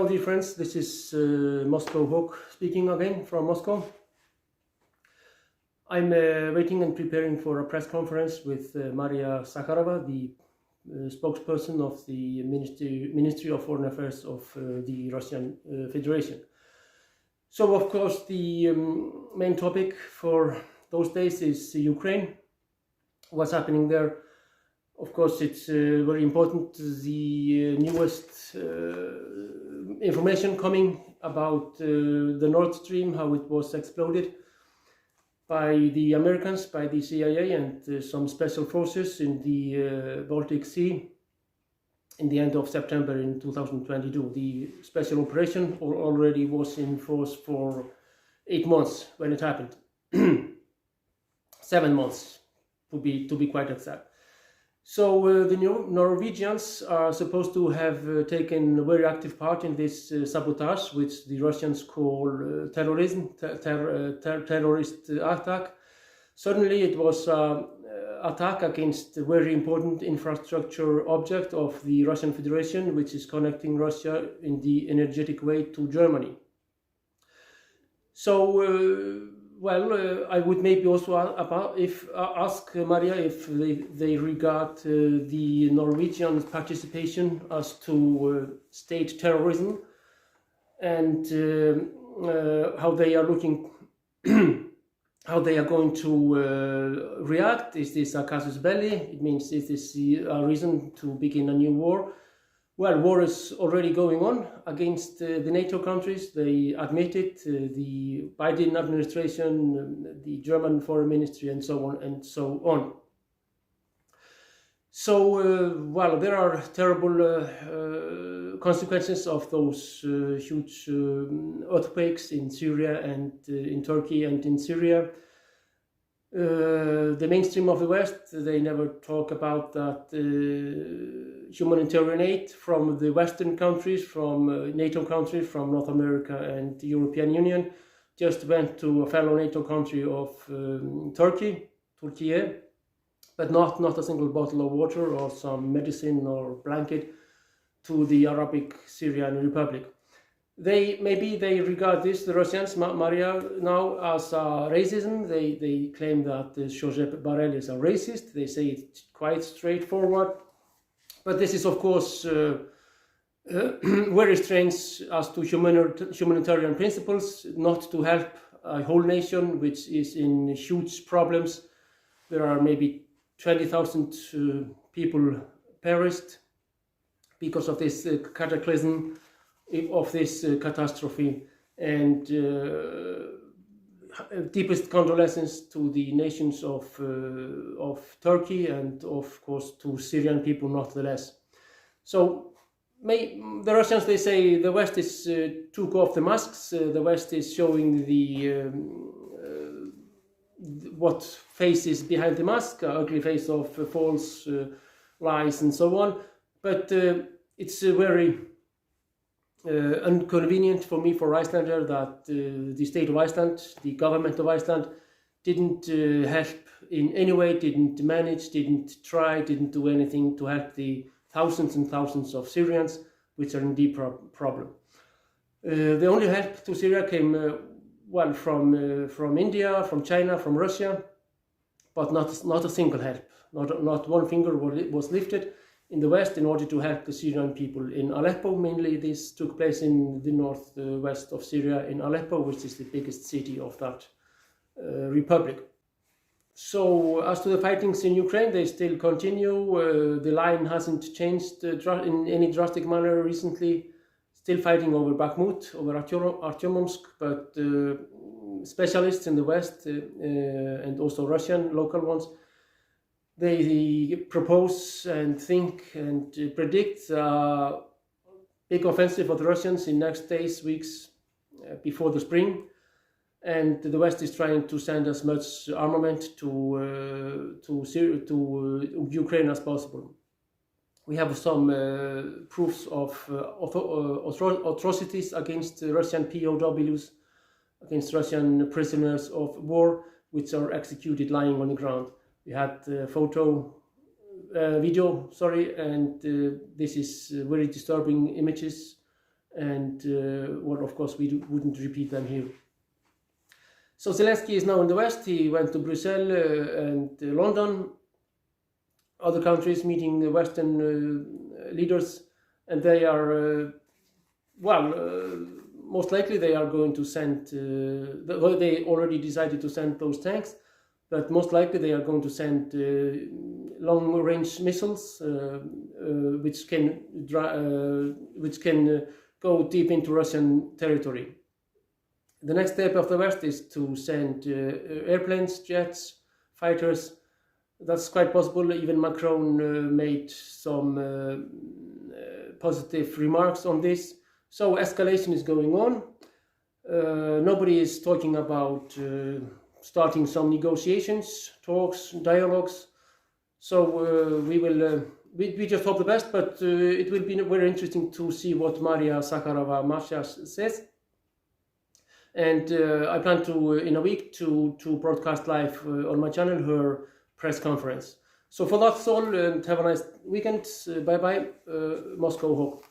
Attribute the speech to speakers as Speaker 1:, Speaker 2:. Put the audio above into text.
Speaker 1: Hello dear friends, this is Moscow Hawk speaking again from Moscow. I'm waiting and preparing for a press conference with Maria Zakharova, the spokesperson of the Ministry of Foreign Affairs of the Russian Federation. So of course the main topic for those days is Ukraine, what's happening there. Of course, it's very important, the newest information coming about the Nord Stream, how it was exploded by the Americans, by the CIA and some special forces in the Baltic Sea in the end of September in 2022. The special operation already was in force for 8 months when it happened. 7 months to be quite exact. So the Norwegians are supposed to have taken a very active part in this sabotage, which the Russians call terrorist attack. Certainly it was an attack against a very important infrastructure object of the Russian Federation, which is connecting Russia in the energetic way to Germany. So I would maybe also ask Maria if they regard the Norwegian participation as to state terrorism, and how they are looking, how they are going to react. Is this a casus belli? It means, is this a reason to begin a new war? Well, war is already going on against the NATO countries. They admit it, the Biden administration, the German foreign ministry, and so on and so on. So, there are terrible consequences of those huge earthquakes in Syria and in Turkey and in Syria. The mainstream of the West, they never talk about that humanitarian aid from the Western countries, from NATO countries, from North America and the European Union, just went to a fellow NATO country of Turkey, but not a single bottle of water or some medicine or blanket to the Arabic Syrian Republic. They regard this, the Russians, Maria, now as racism. They claim that Josep Borrell is a racist. They say it quite straightforward. But this is, of course, very strange as to humanitarian principles, not to help a whole nation which is in huge problems. There are maybe 20,000 people perished because of this cataclysm, of this catastrophe, and deepest condolences to the nations of Turkey and of course to Syrian people nonetheless. So the Russians, they say the West is took off the masks, the West is showing the what face is behind the mask, ugly face of false lies and so on, but it's very inconvenient for me, for Icelander, that the state of Iceland, the government of Iceland, didn't help in any way, didn't manage, didn't try, didn't do anything to help the thousands and thousands of Syrians which are in deep problem. The only help to Syria came from India, from China, from Russia, but not a single help. Not one finger was lifted in the West in order to help the Syrian people in Aleppo. Mainly this took place in the northwest of Syria, in Aleppo, which is the biggest city of that republic. So as to the fightings in Ukraine, they still continue. The line hasn't changed in any drastic manner recently. Still fighting over Bakhmut, over Artyomovsk, but specialists in the West and also Russian local ones, they propose and think and predict a big offensive of the Russians in next days, weeks, before the spring. And the West is trying to send as much armament to Ukraine as possible. We have some proofs of atrocities against Russian POWs, against Russian prisoners of war, which are executed lying on the ground. We had video, and this is very disturbing images and well, of course, we wouldn't repeat them here. So Zelensky is now in the West. He went to Brussels and London, other countries, meeting the Western leaders, and they are, most likely they are going to send, they already decided to send those tanks, but most likely they are going to send long-range missiles, which can go deep into Russian territory. The next step of the West is to send airplanes, jets, fighters. That's quite possible. Even Macron made some positive remarks on this. So escalation is going on. Nobody is talking about starting some negotiations, talks, dialogues. So we just hope the best, but it will be very interesting to see what Maria Zakharova says. And I plan to, in a week, to broadcast live on my channel her press conference. So for that's all, and have a nice weekend. Bye-bye. Moscow Hope.